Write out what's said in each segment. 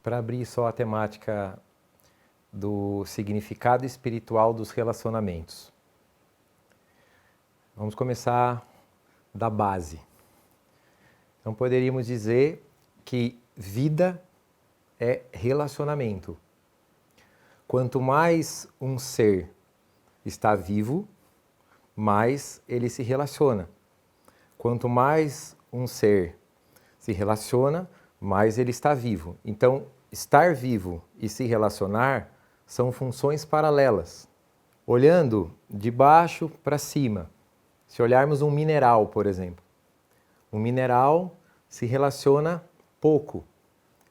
para abrir só a temática do significado espiritual dos relacionamentos. Vamos começar da base. Então poderíamos dizer que vida é relacionamento. Quanto mais um ser está vivo, mais ele se relaciona. Quanto mais um ser se relaciona, mais ele está vivo. Então, estar vivo e se relacionar são funções paralelas. Olhando de baixo para cima, se olharmos um mineral, por exemplo, um mineral se relaciona pouco,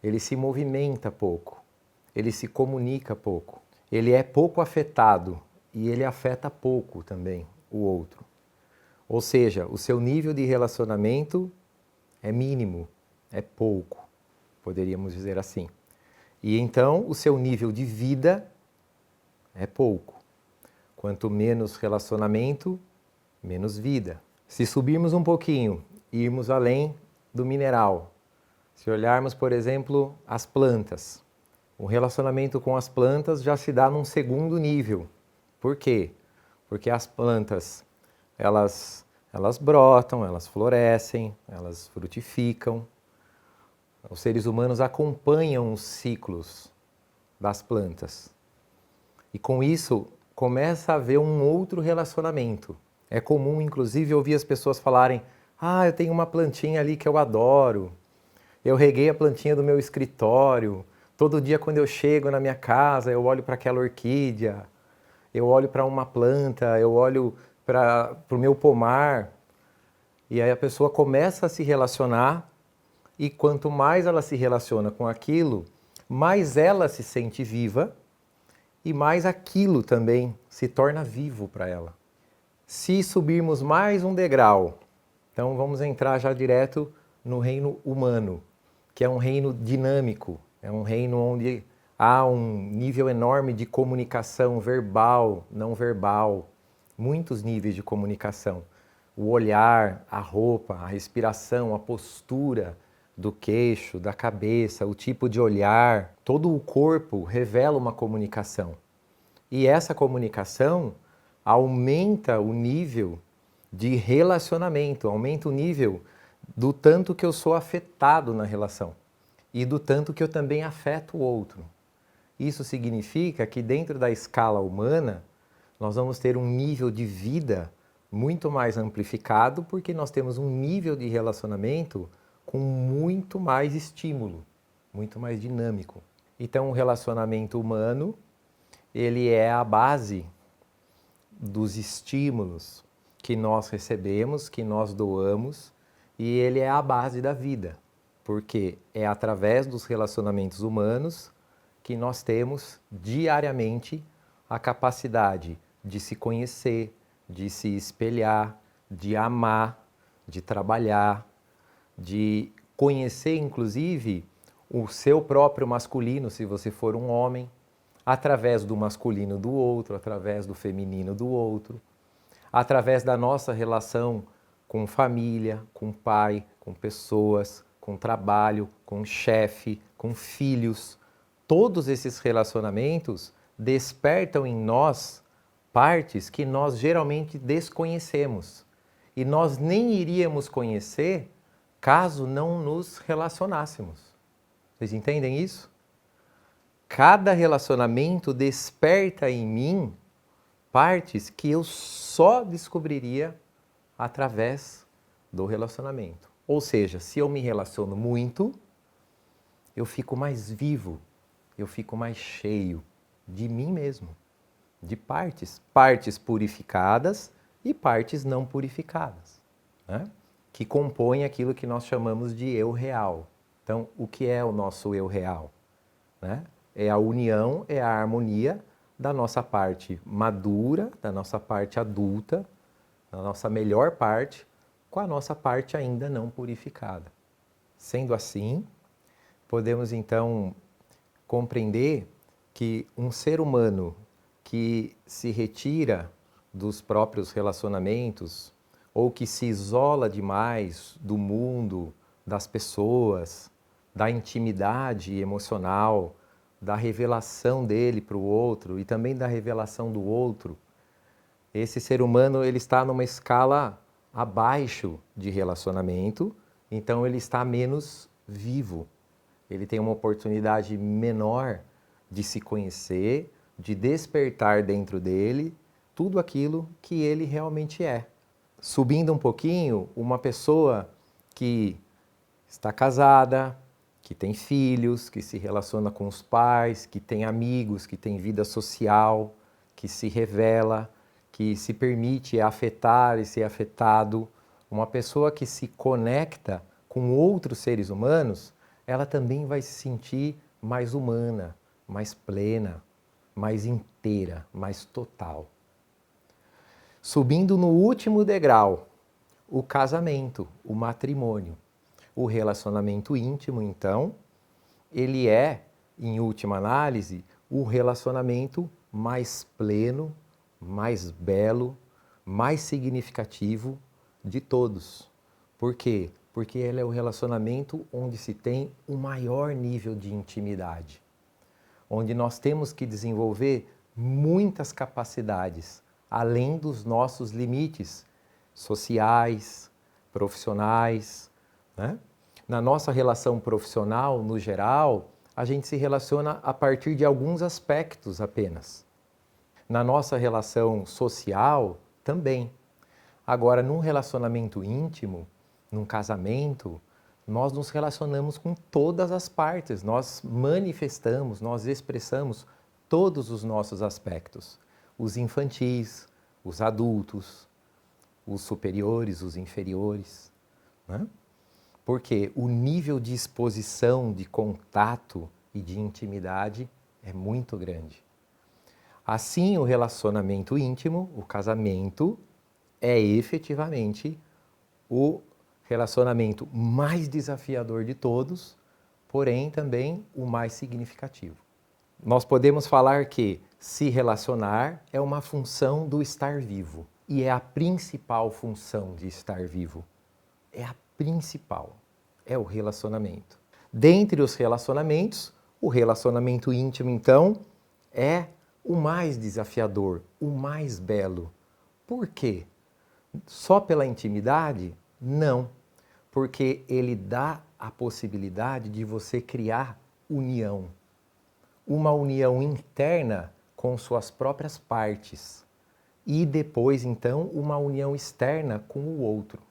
ele se movimenta pouco, ele se comunica pouco, ele é pouco afetado e ele afeta pouco também o outro. Ou seja, o seu nível de relacionamento é mínimo, é pouco, poderíamos dizer assim. E então o seu nível de vida é pouco. Quanto menos relacionamento, menos vida. Se subirmos um pouquinho e irmos além do mineral, se olharmos, por exemplo, as plantas, o relacionamento com as plantas já se dá num segundo nível. Por quê? Porque as plantas, elas brotam, elas florescem, elas frutificam. Os seres humanos acompanham os ciclos das plantas. E com isso, começa a haver um outro relacionamento. É comum, inclusive, ouvir as pessoas falarem: ah, eu tenho uma plantinha ali que eu adoro. Eu reguei a plantinha do meu escritório. Todo dia quando eu chego na minha casa, eu olho para aquela orquídea. Eu olho para uma planta, eu olho para o meu pomar. E aí a pessoa começa a se relacionar. E quanto mais ela se relaciona com aquilo, mais ela se sente viva e mais aquilo também se torna vivo para ela. Se subirmos mais um degrau, então vamos entrar já direto no reino humano, que é um reino dinâmico, é um reino onde há um nível enorme de comunicação verbal, não verbal, muitos níveis de comunicação. O olhar, a roupa, a respiração, a postura do queixo, da cabeça, o tipo de olhar, todo o corpo revela uma comunicação. E essa comunicação aumenta o nível de relacionamento, aumenta o nível do tanto que eu sou afetado na relação e do tanto que eu também afeto o outro. Isso significa que dentro da escala humana, nós vamos ter um nível de vida muito mais amplificado porque nós temos um nível de relacionamento com muito mais estímulo, muito mais dinâmico. Então, o relacionamento humano, ele é a base dos estímulos que nós recebemos, que nós doamos, e ele é a base da vida, porque é através dos relacionamentos humanos que nós temos diariamente a capacidade de se conhecer, de se espelhar, de amar, de trabalhar, de conhecer, inclusive, o seu próprio masculino, se você for um homem, através do masculino do outro, através do feminino do outro, através da nossa relação com família, com pai, com pessoas, com trabalho, com chefe, com filhos. Todos esses relacionamentos despertam em nós partes que nós geralmente desconhecemos. E nós nem iríamos conhecer caso não nos relacionássemos. Vocês entendem isso? Cada relacionamento desperta em mim partes que eu só descobriria através do relacionamento. Ou seja, se eu me relaciono muito, eu fico mais vivo, eu fico mais cheio de mim mesmo, de partes purificadas e partes não purificadas, né? Que compõem aquilo que nós chamamos de eu real. Então, o que é o nosso eu real, né? É a união, é a harmonia da nossa parte madura, da nossa parte adulta, da nossa melhor parte, com a nossa parte ainda não purificada. Sendo assim, podemos então compreender que um ser humano que se retira dos próprios relacionamentos ou que se isola demais do mundo, das pessoas, da intimidade emocional, da revelação dele para o outro e também da revelação do outro, esse ser humano ele está numa escala abaixo de relacionamento, então ele está menos vivo. Ele tem uma oportunidade menor de se conhecer, de despertar dentro dele tudo aquilo que ele realmente é. Subindo um pouquinho, uma pessoa que está casada, que tem filhos, que se relaciona com os pais, que tem amigos, que tem vida social, que se revela, que se permite afetar e ser afetado, uma pessoa que se conecta com outros seres humanos, ela também vai se sentir mais humana, mais plena, mais inteira, mais total. Subindo no último degrau, o casamento, o matrimônio. O relacionamento íntimo, então, ele é, em última análise, o relacionamento mais pleno, mais belo, mais significativo de todos. Por quê? Porque ele é o relacionamento onde se tem um maior nível de intimidade, onde nós temos que desenvolver muitas capacidades, além dos nossos limites sociais, profissionais, né? Na nossa relação profissional, no geral, a gente se relaciona a partir de alguns aspectos apenas. Na nossa relação social, também. Agora, num relacionamento íntimo, num casamento, nós nos relacionamos com todas as partes, nós manifestamos, nós expressamos todos os nossos aspectos. Os infantis, os adultos, os superiores, os inferiores, né? Porque o nível de exposição, de contato e de intimidade é muito grande. Assim, o relacionamento íntimo, o casamento, é efetivamente o relacionamento mais desafiador de todos, porém também o mais significativo. Nós podemos falar que se relacionar é uma função do estar vivo e é a principal função de estar vivo. É a principal, é o relacionamento. Dentre os relacionamentos, o relacionamento íntimo, então, é o mais desafiador, o mais belo. Por quê? Só pela intimidade? Não, porque ele dá a possibilidade de você criar união. Uma união interna com suas próprias partes e depois, então, uma união externa com o outro.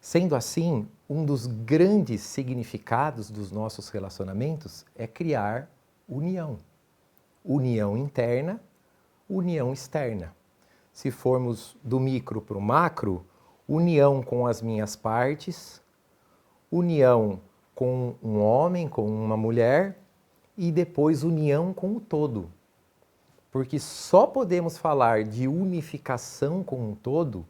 Sendo assim, um dos grandes significados dos nossos relacionamentos é criar união. União interna, união externa. Se formos do micro para o macro, união com as minhas partes, união com um homem, com uma mulher e depois união com o todo. Porque só podemos falar de unificação com o todo,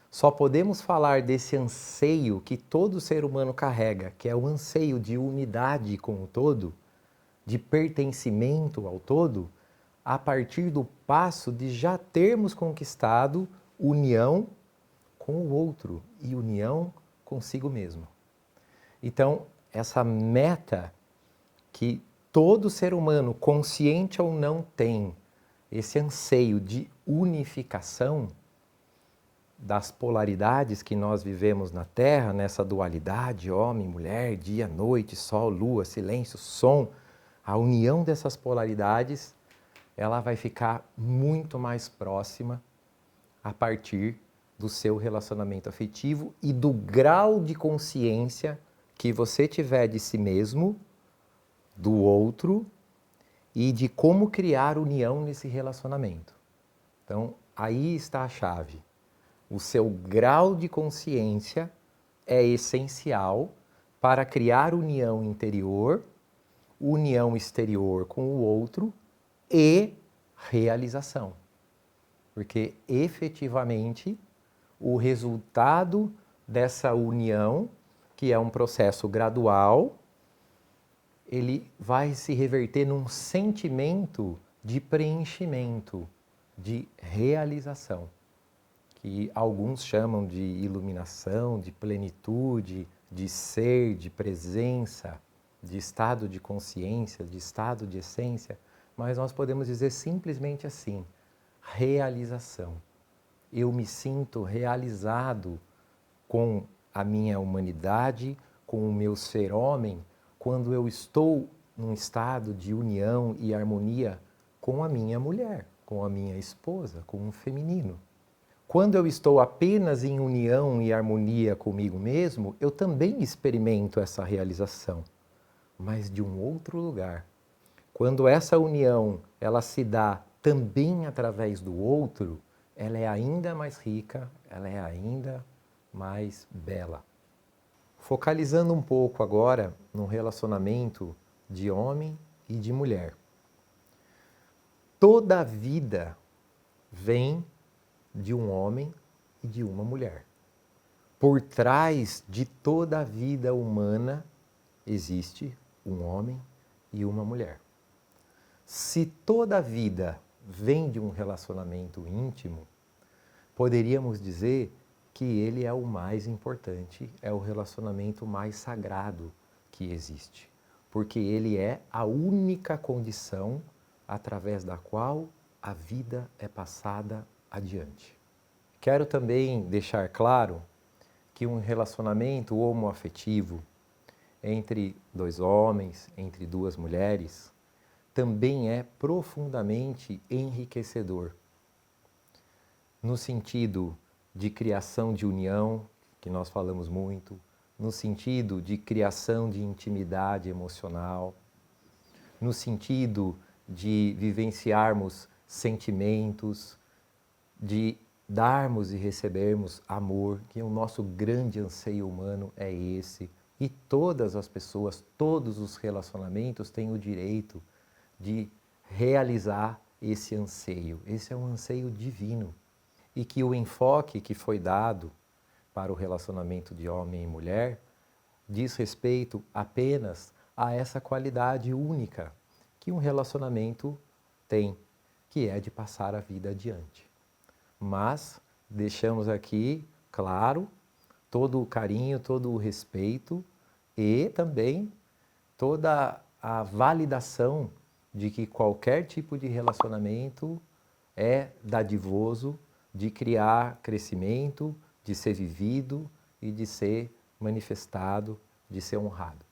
só podemos falar desse anseio que todo ser humano carrega, que é o anseio de unidade com o todo, de pertencimento ao todo, a partir do passo de já termos conquistado união com o outro e união consigo mesmo. Então, essa meta que todo ser humano, consciente ou não, tem, esse anseio de unificação das polaridades que nós vivemos na Terra, nessa dualidade, homem, mulher, dia, noite, sol, lua, silêncio, som, a união dessas polaridades, ela vai ficar muito mais próxima a partir do seu relacionamento afetivo e do grau de consciência que você tiver de si mesmo, do outro e de como criar união nesse relacionamento. Então, aí está a chave. O seu grau de consciência é essencial para criar união interior, união exterior com o outro e realização. Porque efetivamente o resultado dessa união, que é um processo gradual, ele vai se reverter num sentimento de preenchimento, de realização, que alguns chamam de iluminação, de plenitude, de ser, de presença, de estado de consciência, de estado de essência, mas nós podemos dizer simplesmente assim: realização. Eu me sinto realizado com a minha humanidade, com o meu ser homem, quando eu estou num estado de união e harmonia com a minha mulher, com a minha esposa, com um feminino. Quando eu estou apenas em união e harmonia comigo mesmo, eu também experimento essa realização, mas de um outro lugar. Quando essa união ela se dá também através do outro, ela é ainda mais rica, ela é ainda mais bela. Focalizando um pouco agora no relacionamento de homem e de mulher. Toda a vida vem de um homem e de uma mulher. Por trás de toda a vida humana existe um homem e uma mulher. Se toda a vida vem de um relacionamento íntimo, poderíamos dizer que ele é o mais importante, é o relacionamento mais sagrado que existe, porque ele é a única condição através da qual a vida é passada adiante. Quero também deixar claro que um relacionamento homoafetivo entre dois homens, entre duas mulheres, também é profundamente enriquecedor, no sentido de criação de união, que nós falamos muito, no sentido de criação de intimidade emocional, no sentido de vivenciarmos sentimentos, de darmos e recebermos amor, que o nosso grande anseio humano é esse. E todas as pessoas, todos os relacionamentos têm o direito de realizar esse anseio. Esse é um anseio divino. E que o enfoque que foi dado para o relacionamento de homem e mulher diz respeito apenas a essa qualidade única que um relacionamento tem, que é de passar a vida adiante. Mas deixamos aqui, claro, todo o carinho, todo o respeito e também toda a validação de que qualquer tipo de relacionamento é dadivoso, de criar crescimento, de ser vivido e de ser manifestado, de ser honrado.